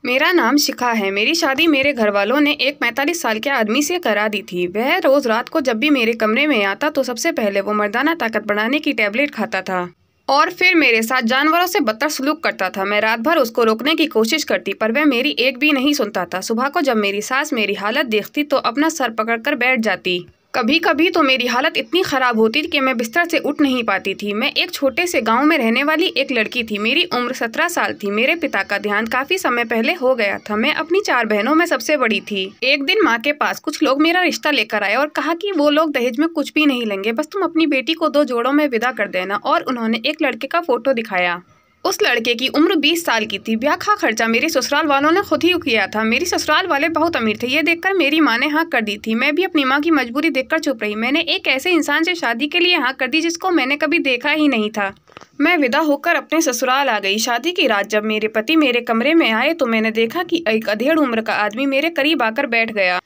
मेरा नाम शिखा है। मेरी शादी मेरे घर वालों ने एक 45 साल के आदमी से करा दी थी। वह रोज रात को जब भी मेरे कमरे में आता तो सबसे पहले वो मर्दाना ताकत बढ़ाने की टेबलेट खाता था और फिर मेरे साथ जानवरों से बदतर सलूक करता था। मैं रात भर उसको रोकने की कोशिश करती पर वह मेरी एक भी नहीं सुनता था। सुबह को जब मेरी सास मेरी हालत देखती तो अपना सर पकड़कर बैठ जाती। कभी कभी तो मेरी हालत इतनी खराब होती कि मैं बिस्तर से उठ नहीं पाती थी। मैं एक छोटे से गांव में रहने वाली एक लड़की थी। मेरी उम्र 17 साल थी। मेरे पिता का देहांत काफी समय पहले हो गया था। मैं अपनी 4 बहनों में सबसे बड़ी थी। एक दिन माँ के पास कुछ लोग मेरा रिश्ता लेकर आए और कहा कि वो लोग दहेज में कुछ भी नहीं लेंगे, बस तुम अपनी बेटी को 2 जोड़ों में विदा कर देना। और उन्होंने एक लड़के का फोटो दिखाया। उस लड़के की उम्र 20 साल की थी। ब्याह का खर्चा मेरे ससुराल वालों ने खुद ही किया था। मेरी ससुराल वाले बहुत अमीर थे। ये देखकर मेरी माँ ने हाँ कर दी थी। मैं भी अपनी माँ की मजबूरी देखकर चुप रही। मैंने एक ऐसे इंसान से शादी के लिए हाँ कर दी जिसको मैंने कभी देखा ही नहीं था। मैं विदा होकर अपने ससुराल आ गई। शादी की रात जब मेरे पति मेरे कमरे में आए तो मैंने देखा कि एक अधेड़ उम्र का आदमी मेरे करीब आकर बैठ गया।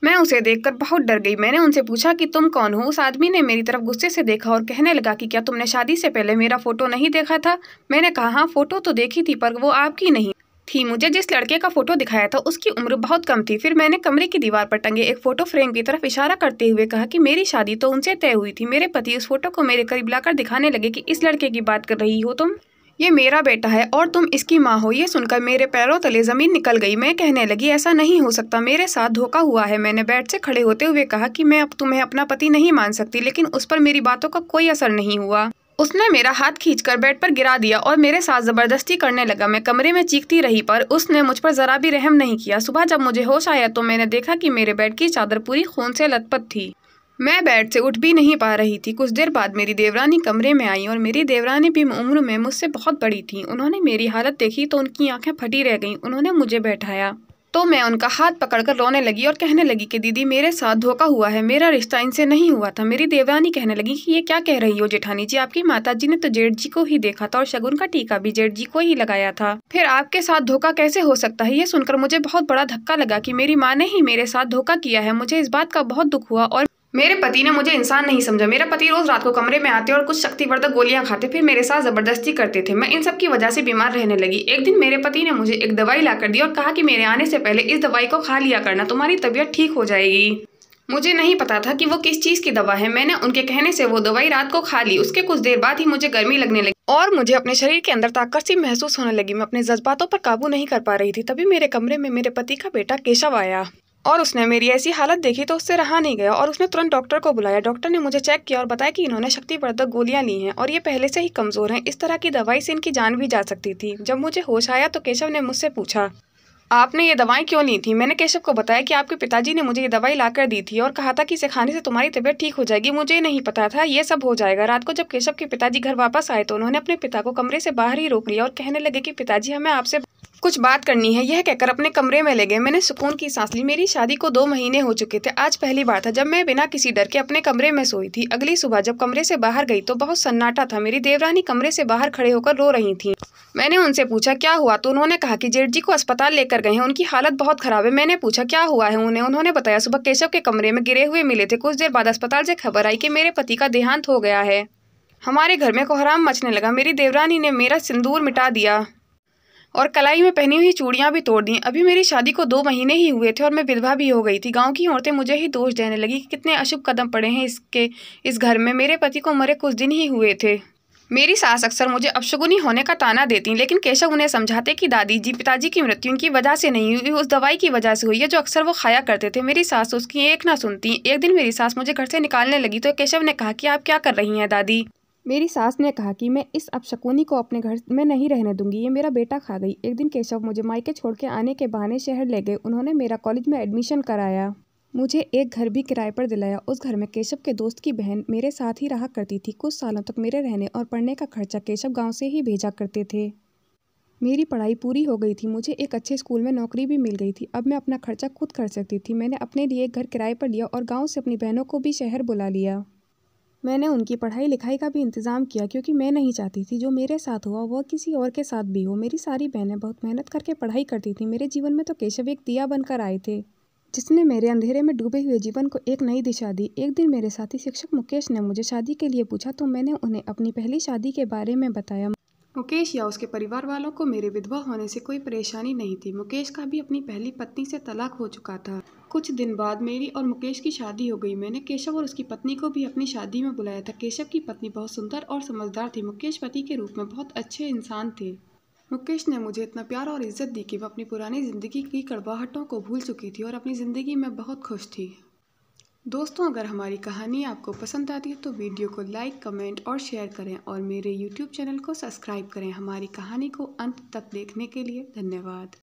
मैं उसे देखकर बहुत डर गई। मैंने उनसे पूछा कि तुम कौन हो। उस आदमी ने मेरी तरफ गुस्से से देखा और कहने लगा कि क्या तुमने शादी से पहले मेरा फोटो नहीं देखा था। मैंने कहा हाँ, फोटो तो देखी थी पर वो आपकी नहीं थी। मुझे जिस लड़के का फोटो दिखाया था उसकी उम्र बहुत कम थी। फिर मैंने कमरे की दीवार पर टंगे एक फोटो फ्रेम की तरफ इशारा करते हुए कहा कि मेरी शादी तो उनसे तय हुई थी। मेरे पति उस फोटो को मेरे करीब लाकर दिखाने लगे कि इस लड़के की बात कर रही हो तुम, ये मेरा बेटा है और तुम इसकी माँ हो। ये सुनकर मेरे पैरों तले जमीन निकल गई। मैं कहने लगी ऐसा नहीं हो सकता, मेरे साथ धोखा हुआ है। मैंने बेड से खड़े होते हुए कहा कि मैं अब तुम्हें अपना पति नहीं मान सकती, लेकिन उस पर मेरी बातों का कोई असर नहीं हुआ। उसने मेरा हाथ खींचकर बेड पर गिरा दिया और मेरे साथ जबरदस्ती करने लगा। मैं कमरे में चीखती रही पर उसने मुझ पर जरा भी रहम नहीं किया। सुबह जब मुझे होश आया तो मैंने देखा कि मेरे बेड की चादर पूरी खून से लथपथ थी। मैं बेड से उठ भी नहीं पा रही थी। कुछ देर बाद मेरी देवरानी कमरे में आई और मेरी देवरानी भी उम्र में मुझसे बहुत बड़ी थी। उन्होंने मेरी हालत देखी तो उनकी आंखें फटी रह गईं। उन्होंने मुझे बैठाया तो मैं उनका हाथ पकड़कर रोने लगी और कहने लगी कि दीदी मेरे साथ धोखा हुआ है, मेरा रिश्ता इनसे नहीं हुआ था। मेरी देवरानी कहने लगी कि ये क्या कह रही हो जेठानी जी, आपकी माताजी ने तो जेठ जी को ही देखा था और शगुन का टीका भी जेठ जी को ही लगाया था, फिर आपके साथ धोखा कैसे हो सकता है। ये सुनकर मुझे बहुत बड़ा धक्का लगा कि मेरी माँ ने ही मेरे साथ धोखा किया है। मुझे इस बात का बहुत दुख हुआ और मेरे पति ने मुझे इंसान नहीं समझा। मेरा पति रोज रात को कमरे में आते और कुछ शक्तिवर्धक गोलियां खाते, फिर मेरे साथ जबरदस्ती करते थे। मैं इन सब की वजह से बीमार रहने लगी। एक दिन मेरे पति ने मुझे एक दवाई लाकर दी और कहा कि मेरे आने से पहले इस दवाई को खा लिया करना, तुम्हारी तबीयत ठीक हो जाएगी। मुझे नहीं पता था कि वो किस चीज की दवा है। मैंने उनके कहने से वो दवाई रात को खा ली। उसके कुछ देर बाद ही मुझे गर्मी लगने लगी और मुझे अपने शरीर के अंदर ताकत सी महसूस होने लगी। मैं अपने जज्बातों पर काबू नहीं कर पा रही थी। तभी मेरे कमरे में मेरे पति का बेटा केशव आया और उसने मेरी ऐसी हालत देखी तो उससे रहा नहीं गया और उसने तुरंत डॉक्टर को बुलाया। डॉक्टर ने मुझे चेक किया और बताया कि इन्होंने शक्तिवर्धक गोलियां ली हैं और ये पहले से ही कमजोर हैं। इस तरह की दवाई से इनकी जान भी जा सकती थी। जब मुझे होश आया तो केशव ने मुझसे पूछा आपने ये दवाएं क्यों ली थी। मैंने केशव को बताया कि आपके पिताजी ने मुझे ये दवाई लाकर दी थी और कहा था कि इसे खाने से तुम्हारी तबीयत ठीक हो जाएगी। मुझे नहीं पता था ये सब हो जाएगा। रात को जब केशव के पिताजी घर वापस आए तो उन्होंने अपने पिता को कमरे से बाहर ही रोक लिया और कहने लगे कि पिताजी हमें आपसे कुछ बात करनी है। यह कहकर अपने कमरे में ले गए। मैंने सुकून की सांस ली। मेरी शादी को 2 महीने हो चुके थे। आज पहली बार था जब मैं बिना किसी डर के अपने कमरे में सोई थी। अगली सुबह जब कमरे से बाहर गई तो बहुत सन्नाटा था। मेरी देवरानी कमरे से बाहर खड़े होकर रो रही थी। मैंने उनसे पूछा क्या हुआ तो उन्होंने कहा कि जेठ जी को अस्पताल लेकर गए हैं, उनकी हालत बहुत खराब है। मैंने पूछा क्या हुआ है उन्होंने बताया सुबह केशव के कमरे में गिरे हुए मिले थे। कुछ देर बाद अस्पताल से खबर आई कि मेरे पति का देहांत हो गया है। हमारे घर में कोहराम मचने लगा। मेरी देवरानी ने मेरा सिंदूर मिटा दिया और कलाई में पहनी हुई चूड़ियां भी तोड़ दी। अभी मेरी शादी को 2 महीने ही हुए थे और मैं विधवा भी हो गई थी। गांव की औरतें मुझे ही दोष देने लगी कि कितने अशुभ कदम पड़े हैं इस घर में। मेरे पति को मरे कुछ दिन ही हुए थे। मेरी सास अक्सर मुझे अपशगुनी होने का ताना देती, लेकिन केशव उन्हें समझाते कि दादी जी पिताजी की मृत्यु उनकी वजह से नहीं हुई, उस दवाई की वजह से हुई है जो अक्सर वो खाया करते थे। मेरी सास उसकी एक ना सुनती। एक दिन मेरी सास मुझे घर से निकालने लगी तो केशव ने कहा कि आप क्या कर रही हैं दादी। मेरी सास ने कहा कि मैं इस अपशकुनी को अपने घर में नहीं रहने दूंगी, ये मेरा बेटा खा गई। एक दिन केशव मुझे मायके छोड़ के आने के बहाने शहर ले गए। उन्होंने मेरा कॉलेज में एडमिशन कराया, मुझे एक घर भी किराए पर दिलाया। उस घर में केशव के दोस्त की बहन मेरे साथ ही रहा करती थी। कुछ सालों तक मेरे रहने और पढ़ने का खर्चा केशव गांव से ही भेजा करते थे। मेरी पढ़ाई पूरी हो गई थी, मुझे एक अच्छे स्कूल में नौकरी भी मिल गई थी। अब मैं अपना खर्चा खुद कर सकती थी। मैंने अपने लिए एक घर किराए पर लिया और गाँव से अपनी बहनों को भी शहर बुला लिया। मैंने उनकी पढ़ाई लिखाई का भी इंतज़ाम किया क्योंकि मैं नहीं चाहती थी जो मेरे साथ हुआ वह किसी और के साथ भी हो। मेरी सारी बहनें बहुत मेहनत करके पढ़ाई करती थी। मेरे जीवन में तो केशव एक दिया बनकर आए थे जिसने मेरे अंधेरे में डूबे हुए जीवन को एक नई दिशा दी। एक दिन मेरे साथी शिक्षक मुकेश ने मुझे शादी के लिए पूछा तो मैंने उन्हें अपनी पहली शादी के बारे में बताया। मुकेश या उसके परिवार वालों को मेरे विधवा होने से कोई परेशानी नहीं थी। मुकेश का भी अपनी पहली पत्नी से तलाक हो चुका था। कुछ दिन बाद मेरी और मुकेश की शादी हो गई। मैंने केशव और उसकी पत्नी को भी अपनी शादी में बुलाया था। केशव की पत्नी बहुत सुंदर और समझदार थी। मुकेश पति के रूप में बहुत अच्छे इंसान थे। मुकेश ने मुझे इतना प्यार और इज्जत दी कि मैं अपनी पुरानी ज़िंदगी की कड़वाहटों को भूल चुकी थी और अपनी ज़िंदगी में बहुत खुश थी। दोस्तों, अगर हमारी कहानी आपको पसंद आती है तो वीडियो को लाइक, कमेंट और शेयर करें और मेरे YouTube चैनल को सब्सक्राइब करें। हमारी कहानी को अंत तक देखने के लिए धन्यवाद।